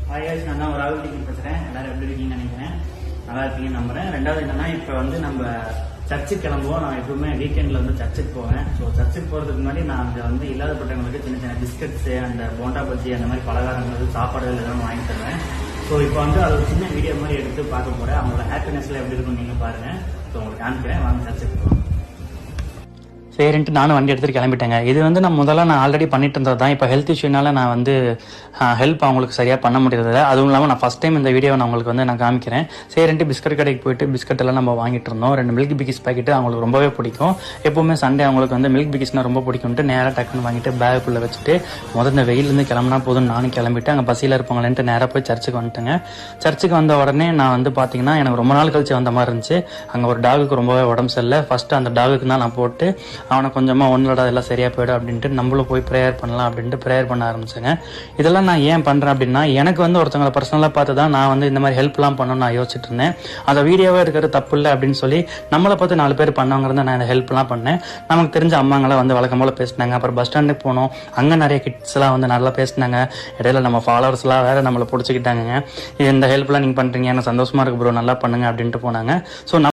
நான் தான் ஒரு ஆள் பேசுறேன். எல்லாரும் எப்படி இருக்கீங்கன்னு நினைக்கிறேன். நல்லா இருக்கீங்கன்னு நம்புறேன். ரெண்டாவது என்னன்னா, இப்ப வந்து நம்ம சர்ச்சுக்கு கிளம்புவோம். நான் எப்பவுமே வீக்கெண்ட்ல வந்து சர்ச்சுக்கு போவேன். ஸோ சர்ச்சுக்கு போறதுக்கு முன்னாடி நான் அங்க வந்து இல்லாதப்பட்டவங்களுக்கு சின்ன சின்ன பிஸ்கட்ஸ், அந்த போண்டா பஜ்ஜி, அந்த மாதிரி பலகாரங்கள், சாப்பாடுகள் எல்லாம் வாங்கி தருவேன். ஸோ இப்போ வந்து அது ஒரு சின்ன வீடியோ மாதிரி எடுத்து பார்க்க போறேன். அவங்களோட ஹாப்பினஸ்ல எப்படி இருக்குன்னு நீங்க பாருங்க. ஸோ உங்களுக்கு காமிக்கிறேன், வாங்க சர்ச்சுக்கு போகலாம். சரின்ட்டு நானும் வண்டி எடுத்துகிட்டு கிளம்பிட்டேங்க. இது வந்து நான் ஆல்ரெடி பண்ணிட்டு இருந்தது தான். இப்போ ஹெல்த் இஷ்யூனால நான் வந்து ஹெல்ப் அவங்களுக்கு சரியாக பண்ண முடியறதில்ல. அதுவும் இல்லாமல் நான் ஃபஸ்ட் டைம் இந்த வீடியோவை நான் உங்களுக்கு வந்து நான் காமிக்கிறேன். சரின்ட்டு பிஸ்கட் கடைக்கு போயிட்டு பிஸ்கட் எல்லாம் நம்ம வாங்கிட்டு இருந்தோம். 2 மில்க் பிகிஸ் பாக்கெட்டு அவங்களுக்கு ரொம்பவே பிடிக்கும். எப்போவுமே சண்டே அவங்களுக்கு வந்து மில்க் பிகிஸ்னா ரொம்ப பிடிக்கும்ட்டு நேராக டக்குன்னு வாங்கிட்டு பேக்குள்ளே வச்சுட்டு இந்த வெயிலேருந்து கிளம்புனா போதும் நானும் கிளம்பிட்டு அங்கே பசியில் இருப்பாங்களேன்ட்டு நேராக போய் சர்ச்சுக்கு வந்துட்டேங்க. சர்ச்சுக்கு வந்த உடனே நான் வந்து பார்த்தீங்கன்னா எனக்கு ரொம்ப நாள் கழிச்சு வந்த மாதிரி இருந்துச்சு. அங்கே ஒரு டாகுக்கு ரொம்பவே உடம்பு சரியில்லை. ஃபஸ்ட்டு அந்த டாகுக்கு தான் நான் போட்டு அவனை கொஞ்சமாக ஒன்றோட எல்லாம் சரியாக போய்டும் அப்படின்ட்டு நம்மளும் போய் ப்ரேயர் பண்ணலாம் அப்படின்ட்டு ப்ரேயர் பண்ண ஆரம்பிச்சேங்க. இதெல்லாம் நான் ஏன் பண்ணுறேன் அப்படின்னா, எனக்கு வந்து ஒருத்தவங்களை பர்சனலாக பார்த்து தான் நான் வந்து இந்த மாதிரி ஹெல்ப்லாம் பண்ணணும்னு நான் யோசிச்சுட்டு இருந்தேன். அதை வீடியோவாக எடுக்கிறது தப்பு இல்லை அப்படின்னு சொல்லி நம்மளை பார்த்து 4 பேர் பண்ணவங்கிறத நான் இந்த ஹெல்ப்லாம் பண்ணேன். நமக்கு தெரிஞ்ச அம்மாங்களாம் வந்து வழக்கம் போல் பேசினாங்க. அப்புறம் பஸ் ஸ்டாண்டுக்கு போனோம். அங்கே நிறைய கிட்ஸ்லாம் வந்து நல்லா பேசினாங்க. இடையில நம்ம ஃபாலோவர்ஸ்லாம் வேறு நம்மளை பிடிச்சிக்கிட்டாங்க. இந்த ஹெல்ப்லாம் நீங்கள் பண்ணுறீங்க, எனக்கு சந்தோஷமாக இருக்கு ப்ரோ, நல்லா பண்ணுங்க அப்படின்ட்டு போனாங்க. ஸோ